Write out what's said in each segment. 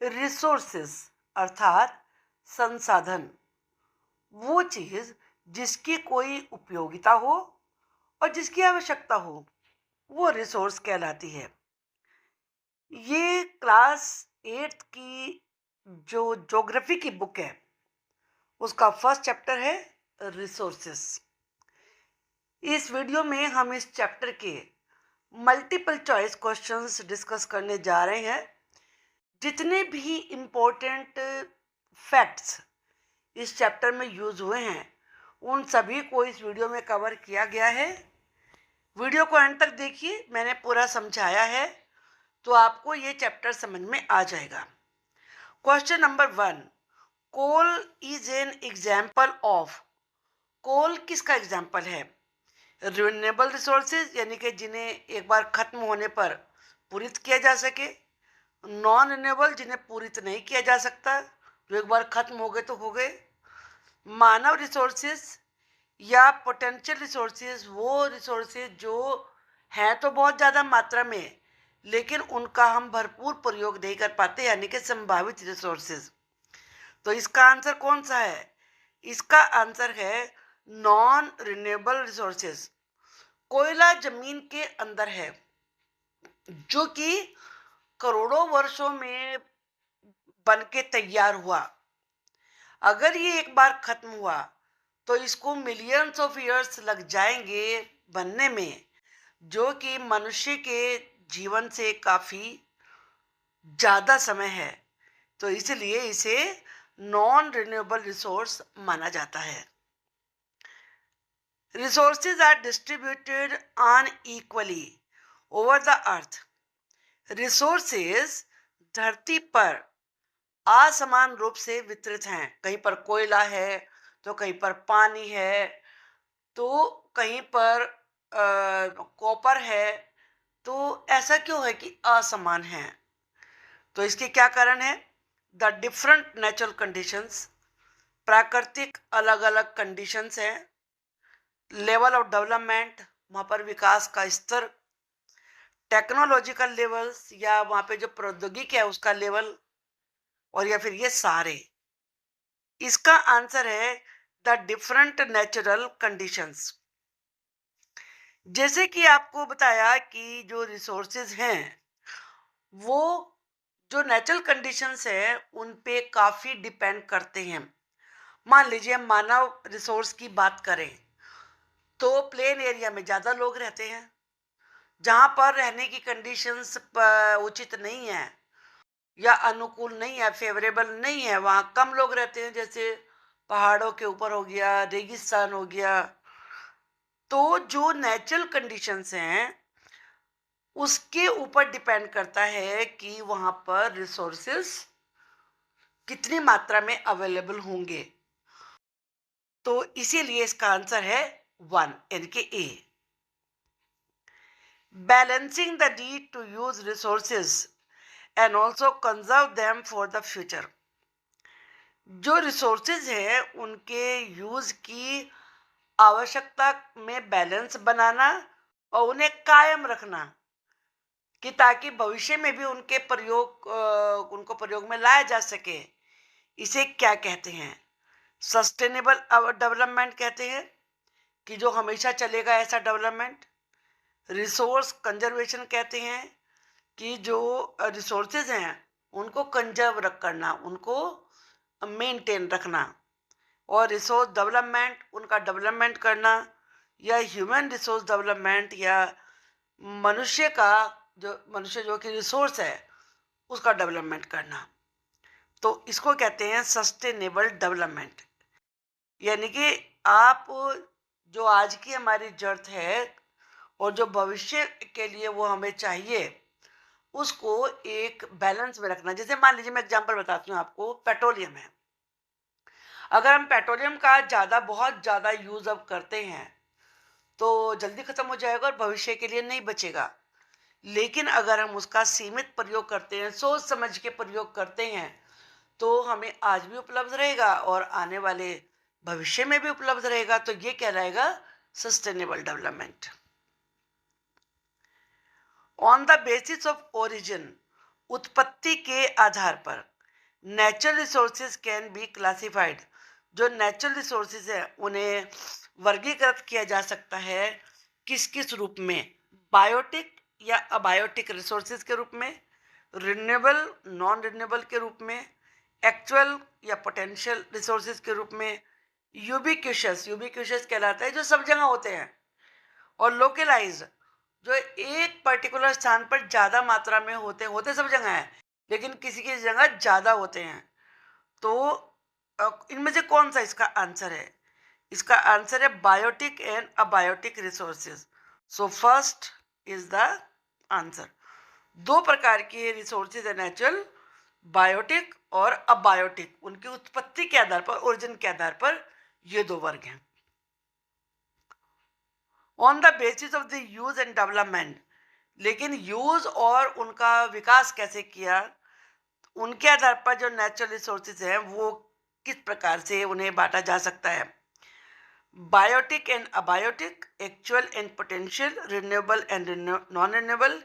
Resources अर्थात संसाधन, वो चीज जिसकी कोई उपयोगिता हो और जिसकी आवश्यकता हो, वो रिसोर्स कहलाती है। ये क्लास एट्थ की जो ज्योग्राफी की बुक है, उसका फर्स्ट चैप्टर है रिसोर्सेस। इस वीडियो में हम इस चैप्टर के मल्टीपल चॉइस क्वेश्चंस डिस्कस करने जा रहे हैं। जितने भी इम्पोर्टेंट फैक्ट्स इस चैप्टर में यूज हुए हैं, उन सभी को इस वीडियो में कवर किया गया है। वीडियो को एंड तक देखिए, मैंने पूरा समझाया है, तो आपको ये चैप्टर समझ में आ जाएगा। Question number 1, coal is an example of. Coal किसका एग्जाम्पल है? रिन्यूएबल रिसोर्सेज, यानी कि जिन्हें एक बार खत्म होने पर पूरित किया जा सके। नॉन रिन्यूएबल, जिन्हें पूरित नहीं किया जा सकता, जो एक बार खत्म हो गए तो हो गए। मानव रिसोर्सेज या पोटेंशियल रिसोर्सेज, वो रिसोर्सेज जो हैं तो बहुत ज़्यादा मात्रा में, लेकिन उनका हम भरपूर प्रयोग नहीं कर पाते, यानी कि संभावित रिसोर्सेज। तो इसका आंसर कौन सा है? इसका आंसर है नॉन रिन्यूएबल रिसोर्सेज। कोयला जमीन के अंदर है, जो कि करोड़ों वर्षों में बन के तैयार हुआ। अगर ये एक बार खत्म हुआ तो इसको मिलियंस ऑफ ईयर्स लग जाएंगे बनने में, जो कि मनुष्य के जीवन से काफी ज्यादा समय है। तो इसलिए इसे नॉन रिन्यूएबल रिसोर्स माना जाता है। Resources are distributed unequally over the earth. Resources धरती पर असमान रूप से वितरित हैं। कहीं पर कोयला है, तो कहीं पर पानी है, तो कहीं पर कॉपर है। तो ऐसा क्यों है कि असमान है? तो इसके क्या कारण है? द डिफरेंट नेचुरल कंडीशंस, प्राकृतिक अलग अलग कंडीशंस हैं। लेवल ऑफ डेवलपमेंट, वहाँ पर विकास का स्तर। टेक्नोलॉजिकल लेवल्स, या वहाँ पे जो प्रौद्योगिकी है उसका लेवल, और या फिर ये सारे। इसका आंसर है द डिफरेंट नेचुरल कंडीशंस। जैसे कि आपको बताया कि जो रिसोर्सेज हैं, वो जो नेचुरल कंडीशंस है उन पे काफी डिपेंड करते हैं। मान लीजिए मानव रिसोर्स की बात करें तो प्लेन एरिया में ज्यादा लोग रहते हैं, जहां पर रहने की कंडीशंस उचित नहीं है या अनुकूल नहीं है, फेवरेबल नहीं है, वहाँ कम लोग रहते हैं। जैसे पहाड़ों के ऊपर हो गया, रेगिस्तान हो गया। तो जो नेचुरल कंडीशंस हैं उसके ऊपर डिपेंड करता है कि वहां पर रिसोर्सेस कितनी मात्रा में अवेलेबल होंगे। तो इसीलिए इसका आंसर है 1, यानी कि A. Balancing the need to use resources and also conserve them for the future. जो रिसोर्सेज है उनके यूज की आवश्यकता में बैलेंस बनाना और उन्हें कायम रखना, कि ताकि भविष्य में भी उनको प्रयोग में लाया जा सके। इसे क्या कहते हैं? सस्टेनेबल डेवलपमेंट कहते हैं, कि जो हमेशा चलेगा ऐसा डेवलपमेंट। रिसोर्स कंजर्वेशन कहते हैं, कि जो रिसोर्सेज हैं उनको कंजर्व रख करना, उनको मेंटेन रखना। और रिसोर्स डेवलपमेंट, उनका डेवलपमेंट करना, या ह्यूमन रिसोर्स डेवलपमेंट, या मनुष्य जो कि रिसोर्स है उसका डेवलपमेंट करना। तो इसको कहते हैं सस्टेनेबल डेवलपमेंट। यानी कि आप जो आज की हमारी जरूरत है और जो भविष्य के लिए वो हमें चाहिए, उसको एक बैलेंस में रखना। जैसे मान लीजिए, मैं एग्जांपल बताती हूँ आपको, पेट्रोलियम है। अगर हम पेट्रोलियम का बहुत ज़्यादा यूज अब करते हैं तो जल्दी खत्म हो जाएगा और भविष्य के लिए नहीं बचेगा। लेकिन अगर हम उसका सीमित प्रयोग करते हैं, सोच समझ के प्रयोग करते हैं, तो हमें आज भी उपलब्ध रहेगा और आने वाले भविष्य में भी उपलब्ध रहेगा। तो ये कहलाएगा sustainable development. On the basis of origin, उत्पत्ति के आधार पर natural resources can be classified. जो नेचुरल रिसोर्सेज है उन्हें वर्गीकृत किया जा सकता है किस किस रूप में, बायोटिक या अबायोटिक रिसोर्सेज के रूप में, रिन्यूएबल नॉन रिन्यूएबल के रूप में, एक्चुअल या पोटेंशियल रिसोर्सेज के रूप में, यूबिक्विशियस, यूबिक्विशियस कहलाता है जो सब जगह होते हैं, और लोकलाइज्ड जो एक पर्टिकुलर स्थान पर ज़्यादा मात्रा में होते होते सब जगह हैं लेकिन किसी की जगह ज़्यादा होते हैं। तो इनमें से कौन सा इसका आंसर है? इसका आंसर है biotic and abiotic resources. So first is the answer. दो प्रकार के रिसोर्सेज है नेचुरल, बायोटिक और अबायोटिक। उनकी उत्पत्ति के आधार पर, ओरिजिन के आधार पर ये दो वर्ग हैं। On the basis of the use and development, लेकिन यूज और उनका विकास कैसे किया, उनके आधार पर जो नेचुरल रिसोर्सेज हैं वो किस प्रकार से उन्हें बांटा जा सकता है। Biotic and abiotic, actual and potential, renewable and non renewable,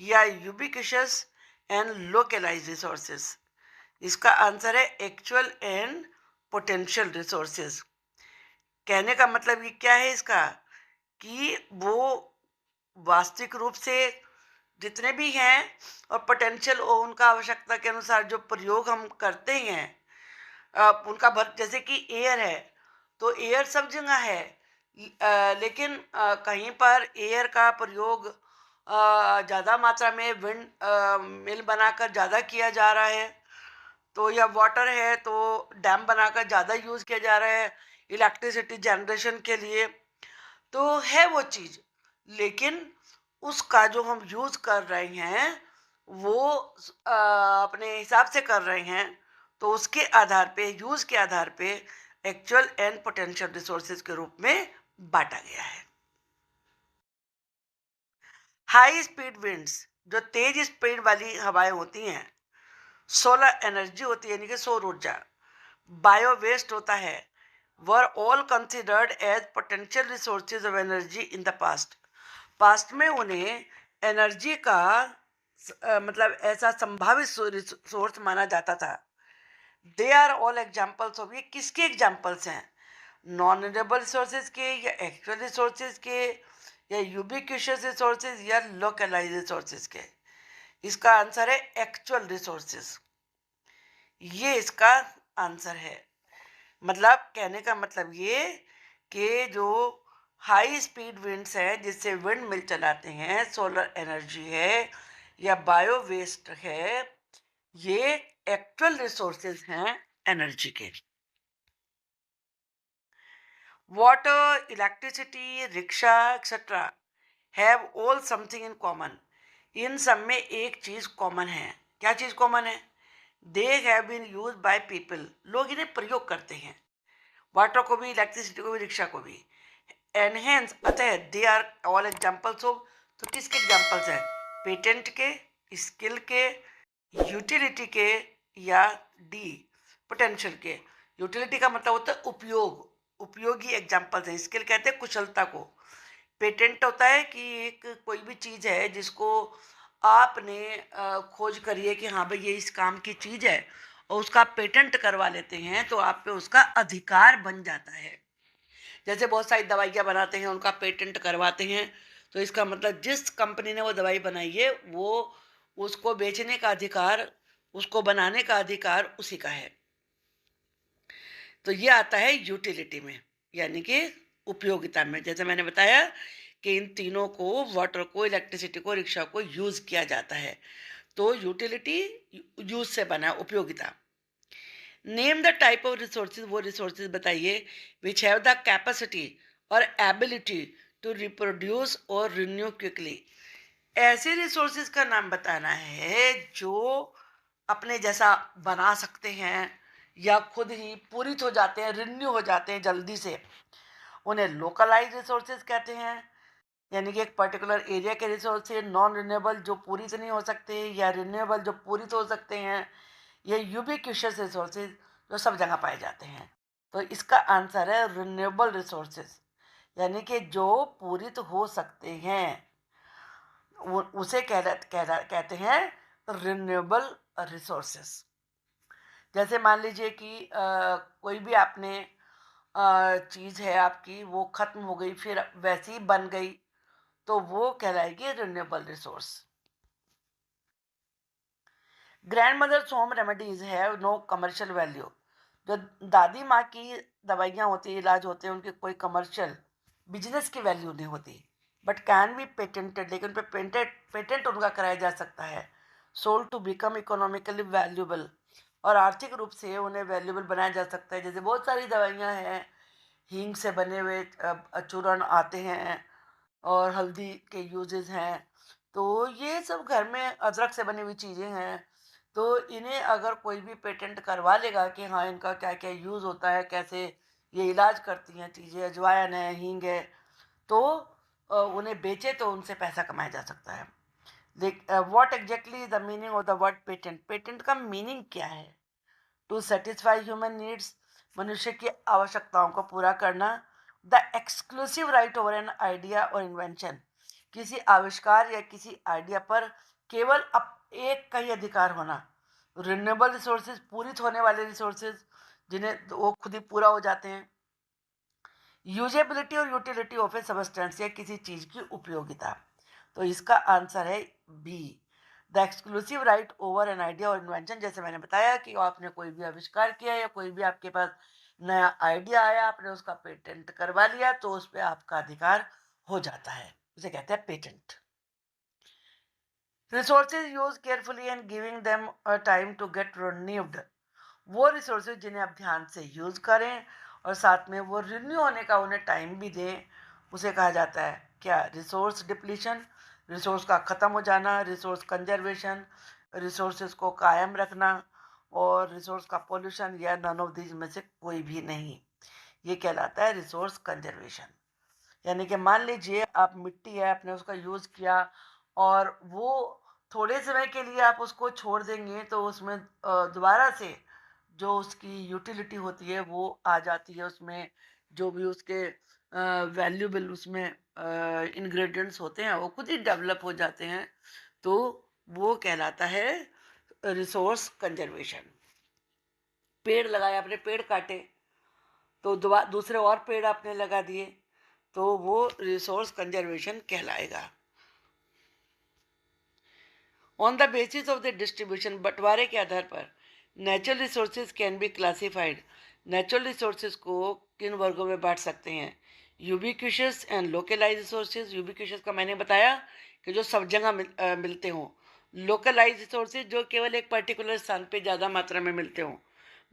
या यूबिक्विशियस एंड लोकलाइज्ड रिसोर्सेज। इसका आंसर है एक्चुअल एंड पोटेंशियल रिसोर्सेज। कहने का मतलब ये क्या है इसका, कि वो वास्तविक रूप से जितने भी हैं और पोटेंशियल उनका आवश्यकता के अनुसार जो प्रयोग हम करते हैं, उनका भर, जैसे कि एयर है तो एयर सब जगह है, लेकिन कहीं पर एयर का प्रयोग ज़्यादा मात्रा में विंड मिल बनाकर ज़्यादा किया जा रहा है, तो या वाटर है तो डैम बनाकर ज़्यादा यूज़ किया जा रहा है इलेक्ट्रिसिटी जनरेशन के लिए, तो है वो चीज़, लेकिन उसका जो हम यूज़ कर रहे हैं वो अपने हिसाब से कर रहे हैं, तो उसके आधार पे, यूज़ के आधार पे एक्चुअल एंड पोटेंशियल रिसोर्सेज के रूप में बांटा गया है। हाई स्पीड विंड्स, जो तेज स्पीड वाली हवाएं होती हैं, सोलर एनर्जी होती है यानी कि सौर ऊर्जा, बायो वेस्ट होता है, were all considered as potential resources of energy in the past. Past में उन्हें एनर्जी का मतलब ऐसा संभावित सोर्स माना जाता था। They are all examples of, ये किसके एग्जाम्पल्स हैं? नॉन रिन्यूएबल रिसोर्सेज के, या एक्चुअल रिसोर्सेज के, या यूबिक्विशियस रिसोर्सेज, या लोकलाइज्ड रिसोर्सेज के। इसका आंसर है एक्चुअल रिसोर्सेज। ये इसका आंसर है। मतलब कहने का मतलब ये कि जो हाई स्पीड विंड्स हैं जिससे विंड मिल चलाते हैं, सोलर एनर्जी है या बायो वेस्ट है, ये एक्चुअल रिसोर्सेज हैं एनर्जी के। Water, electricity, rickshaw etcetera have all something in common. इन सब में एक चीज़ कॉमन है। क्या चीज़ कॉमन है? They have been use by people, लोग इन्हें प्रयोग करते हैं, वाटर को भी, इलेक्ट्रिसिटी को भी, रिक्शा को भी। एनहेंस, अतः they are all examples of, तो किसके एग्जाम्पल्स हैं? पेटेंट के, स्किल के, यूटिलिटी के, या डी पोटेंशियल के। यूटिलिटी का मतलब होता है उपयोग, उपयोगी एग्जाम्पल्स हैं। स्किल कहते हैं कुशलता को। पेटेंट होता है कि एक कोई भी चीज़ है जिसको आपने खोज करिए कि हाँ भाई ये इस काम की चीज़ है, और उसका पेटेंट करवा लेते हैं तो आप पे उसका अधिकार बन जाता है। जैसे बहुत सारी दवाइयाँ बनाते हैं, उनका पेटेंट करवाते हैं, तो इसका मतलब जिस कंपनी ने वो दवाई बनाई है वो उसको बेचने का अधिकार, उसको बनाने का अधिकार उसी का है। तो ये आता है यूटिलिटी में, यानी कि उपयोगिता में। जैसे मैंने बताया कि इन तीनों को, वाटर को, इलेक्ट्रिसिटी को, रिक्शा को यूज़ किया जाता है, तो यूटिलिटी यूज से बना, उपयोगिता। Name the type of resources, वो रिसोर्सेज बताइए विच हैव द कैपेसिटी और एबिलिटी टू रिप्रोड्यूस और रिन्यू क्विकली। ऐसे रिसोर्सेज का नाम बताना है जो अपने जैसा बना सकते हैं या खुद ही पूरित हो जाते हैं, रिन्यू हो जाते हैं जल्दी से। उन्हें लोकलाइज रिसोर्सेज कहते हैं, यानी कि एक पर्टिकुलर एरिया के रिसोर्सेज। नॉन रिन्यूएबल जो पूरित नहीं हो सकते, या रिन्यूएबल जो पूरित हो सकते हैं। ये यूबिक्विशियस रिसोर्सेज जो सब जगह पाए जाते हैं। तो इसका आंसर है रिन्यूएबल रिसोर्सेज, यानी कि जो पूरित हो सकते हैं उसे कहते हैं रिन्यूएबल रिसोर्सेस। जैसे मान लीजिए कि कोई भी आपने चीज़ है आपकी, वो ख़त्म हो गई फिर वैसी ही बन गई, तो वो कहलाएगी renewable resource. Grandmother's home remedies have no commercial value. जो दादी माँ की दवाइयाँ होती हैं, इलाज होते हैं, उनकी कोई कमर्शियल बिजनेस की वैल्यू नहीं होती, बट कैन बी पेटेंटेड, लेकिन उन पर पेटेंट उनका कराया जा सकता है। Sold to become economically valuable, और आर्थिक रूप से उन्हें वैल्यूबल बनाया जा सकता है। जैसे बहुत सारी दवाइयाँ हैं, हींग से बने हुए चूर्ण आते हैं, और हल्दी के यूजेस हैं, तो ये सब घर में अदरक से बनी हुई चीज़ें हैं। तो इन्हें अगर कोई भी पेटेंट करवा लेगा कि हाँ इनका क्या क्या यूज़ होता है, कैसे ये इलाज करती हैं चीज़ें, अजवाइन है, हींग है, तो उन्हें बेचे तो उनसे पैसा कमाया जा सकता है। What exactly the meaning of the word patent? Patent का मीनिंग क्या है? टू सेटिस्फाई ह्यूमन नीड्स, मनुष्य की आवश्यकताओं को पूरा करना। The exclusive right over an idea और इन्वेंशन, किसी आविष्कार या किसी आइडिया पर केवल एक का ही अधिकार होना। रिन्यूएबल रिसोर्सेज, पूरित होने वाले रिसोर्सेज जिन्हें वो खुद ही पूरा हो जाते हैं। यूजेबिलिटी और यूटिलिटी ऑफ ए सबस्टेंस, या किसी चीज की उपयोगिता। तो इसका आंसर है B, the exclusive right over an idea और इन्वेंशन। जैसे मैंने बताया कि आपने कोई भी आविष्कार किया या कोई भी आपके पास नया आइडिया आया, आपने उसका पेटेंट करवा लिया, तो उस पर आपका अधिकार हो जाता है, उसे कहते हैं patent. Resources use carefully and giving them a time to get renewed, वो रिसोर्सेज जिन्हें आप ध्यान से यूज करें और साथ में वो रिन्यू होने का उन्हें टाइम भी दें, उसे कहा जाता है क्या? रिसोर्स डिप्लीशन, रिसोर्स का ख़त्म हो जाना, रिसोर्स कंजर्वेशन, रिसोर्सेज को कायम रखना, और रिसोर्स का पोल्यूशन, या नन ऑफ दीज में से कोई भी नहीं, ये कहलाता है रिसोर्स कंजर्वेशन। यानी कि मान लीजिए आप मिट्टी है, आपने उसका यूज़ किया, और वो थोड़े समय के लिए आप उसको छोड़ देंगे, तो उसमें दोबारा से जो उसकी यूटिलिटी होती है वो आ जाती है, उसमें जो भी उसके वैल्यूबल उसमें इंग्रेडिएंट्स होते हैं वो खुद ही डेवलप हो जाते हैं, तो वो कहलाता है रिसोर्स कंजर्वेशन। पेड़ लगाए आपने, पेड़ काटे, तो दूसरे और पेड़ आपने लगा दिए, तो वो रिसोर्स कंजर्वेशन कहलाएगा। On the basis of the distribution, बंटवारे के आधार पर natural resources can be classified, natural resources को किन वर्गों में बांट सकते हैं? यूबिक्विशियस एंड लोकलाइज रिसोर्सेज। यूबिक्विशियस का मैंने बताया कि जो सब जगह मिलते हों। लोकलाइज रिसोर्सेज, जो केवल एक पर्टिकुलर स्थान पे ज़्यादा मात्रा में मिलते हों।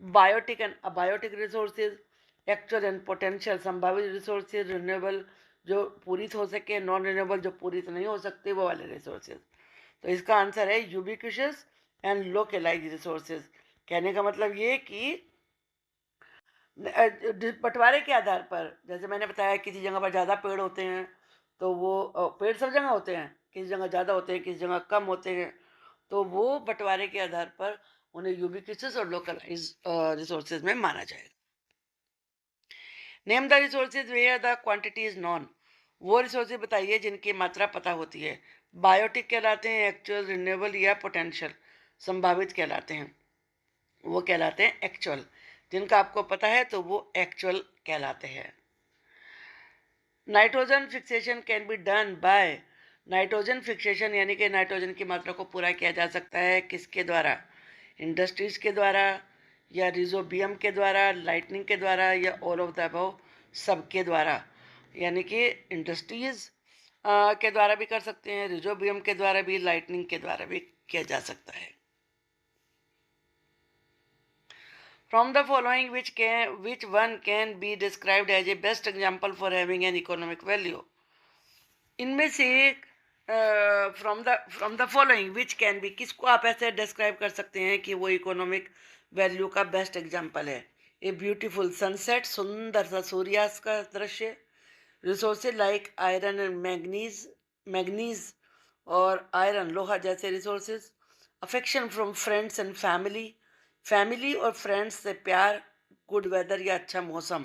Biotic and abiotic resources, actual and potential, संभावित रिसोर्सेज, रिन्यूएबल जो पूरित हो सके, नॉन रिन्यूएबल जो पूरित नहीं हो सकते, वो वाले रिसोर्सेज। तो इसका आंसर है यूबिक्विशियस एंड लोकलाइज रिसोर्सेज। कहने का मतलब ये कि बंटवारे के आधार पर, जैसे मैंने बताया किसी जगह पर ज़्यादा पेड़ होते हैं, तो वो पेड़ सब जगह होते हैं, किसी जगह ज़्यादा होते हैं, किसी जगह कम होते हैं, तो वो बंटवारे के आधार पर उन्हें यूबिक्विशियस और लोकलाइज रिसोर्सेज में माना जाएगा। Name the resources where the quantity is known, वो रिसोर्सेज बताइए जिनकी मात्रा पता होती है। बायोटिक कहलाते हैं एक्चुअल, रिन्यूएबल या पोटेंशियल संभावित कहलाते हैं, वो कहलाते हैं एक्चुअल। जिनका आपको पता है तो वो एक्चुअल कहलाते हैं। Nitrogen fixation can be done by, nitrogen fixation यानी कि नाइट्रोजन की मात्रा को पूरा किया जा सकता है किसके द्वारा? इंडस्ट्रीज के द्वारा, या रिजोबियम के द्वारा, लाइटनिंग के द्वारा, या ऑल ऑफ द अबव, सबके द्वारा। यानी कि इंडस्ट्रीज के द्वारा भी कर सकते हैं, रिजोबियम के द्वारा भी, लाइटनिंग के द्वारा भी किया जा सकता है। From the following, which one can be described as a best example for having an economic value? इनमें से from the following which can be, किसको आप ऐसे डिस्क्राइब कर सकते हैं कि वो इकोनॉमिक वैल्यू का बेस्ट एग्जाम्पल है? ए ब्यूटीफुल सनसेट, सुंदर सा सूर्यास्त का दृश्य। Resources like iron and manganese और आयरन, लोहा जैसे resources. Affection from friends and family, family और फ्रेंड्स से प्यार। गुड वेदर या अच्छा मौसम,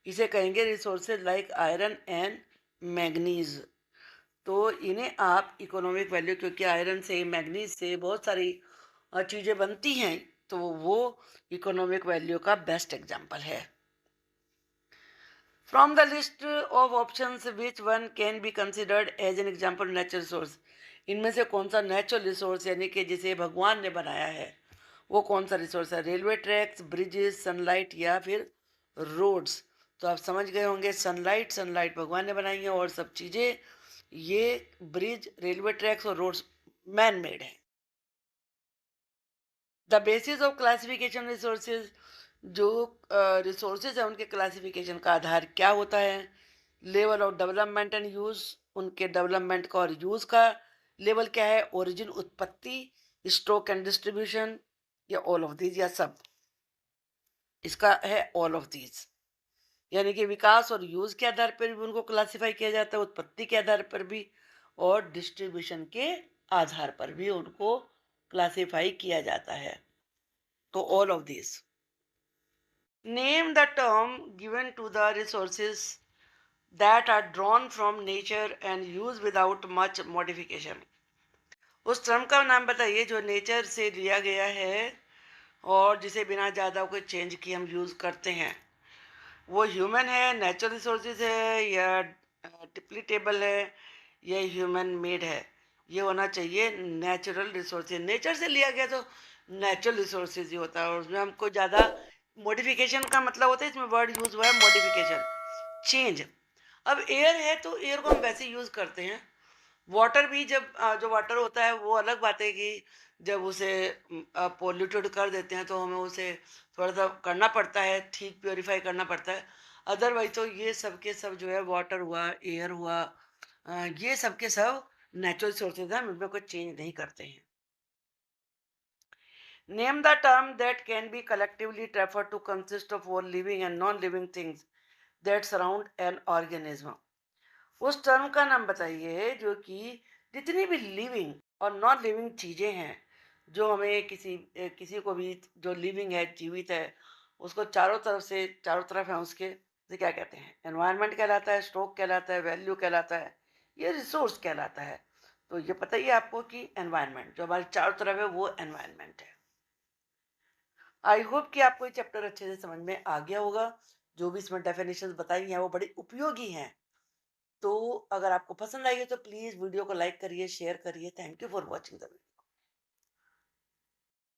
इसे कहेंगे resources like iron and manganese. तो इन्हें आप इकोनॉमिक वैल्यू, क्योंकि आयरन से, मैग्नीज से बहुत सारी चीज़ें बनती हैं, तो वो इकोनॉमिक वैल्यू का बेस्ट एग्जाम्पल है। From the list of options which one can be considered as an example natural resource, इनमें से कौन सा नेचुरल रिसोर्स यानी कि जिसे भगवान ने बनाया है वो कौन सा रिसोर्स है? रेलवे ट्रैक्स, ब्रिजेस, सनलाइट या फिर रोड्स? तो आप समझ गए होंगे, सनलाइट, सनलाइट भगवान ने बनाई है, और सब चीज़ें, ये ब्रिज, रेलवे ट्रैक्स और रोड्स मैन मेड है। The basis of classification resources, जो रिसोर्सेज है उनके क्लासिफिकेशन का आधार क्या होता है? Level of development and use, उनके डेवलपमेंट का और यूज का लेवल क्या है? ओरिजिन, उत्पत्ति, स्टॉक एंड डिस्ट्रीब्यूशन, या ऑल ऑफ दीज, या सब? इसका है ऑल ऑफ दीज, यानी कि विकास और यूज के आधार पर भी उनको क्लासिफाई किया जाता है, उत्पत्ति के आधार पर भी, और डिस्ट्रीब्यूशन के आधार पर भी उनको क्लासिफाई किया जाता है। तो all of these. Name the term given to the resources that are drawn from nature and used without much modification। उस टर्म का नाम बताइए जो नेचर से लिया गया है और जिसे बिना ज़्यादा कोई चेंज किए हम यूज़ करते हैं। वो ह्यूमन है, नेचुरल रिसोर्सेज है, या डिप्लीटेबल है, या ह्यूमन मेड है? ये होना चाहिए नेचुरल रिसोर्सेज। नेचर से लिया गया तो नेचुरल रिसोर्सेज ही होता है, और उसमें हमको ज़्यादा मॉडिफिकेशन का मतलब होता है, इसमें वर्ड यूज़ हुआ है मॉडिफिकेशन, चेंज। अब एयर है तो एयर को हम वैसे यूज़ करते हैं। वाटर भी जब जो वाटर होता है वो अलग बात है कि जब उसे पोल्यूटेड कर देते हैं तो हमें उसे थोड़ा सा करना पड़ता है, ठीक प्योरीफाई करना पड़ता है। अदरवाइज तो ये सब के सब जो है, वाटर हुआ, एयर हुआ, ये सब के सब नेचुरल सोर्सेज हैं, हम इनमें कोई चेंज नहीं करते हैं। Name the term that can be collectively refer to consist of all living and non living things that surround an organism. उस टर्म का नाम बताइए जो कि जितनी भी लिविंग और नॉन लिविंग चीज़ें हैं, जो हमें किसी को भी, जो लिविंग है, जीवित है, उसको चारों तरफ से, चारों तरफ है उसके, तो क्या कहते हैं? एनवायरनमेंट कहलाता है, स्टॉक कहलाता है, वैल्यू कहलाता है, ये रिसोर्स कहलाता है। तो ये पता ही है आपको कि एनवायरनमेंट जो हमारे चारों तरफ है वो एनवायरनमेंट है। आई होप कि आपको ये चैप्टर अच्छे से समझ में आ गया होगा। जो भी इसमें डेफिनेशंस बताई हैं वो बड़ी उपयोगी हैं। तो अगर आपको पसंद आई है तो प्लीज़ वीडियो को लाइक करिए, शेयर करिए। Thank you for watching the video.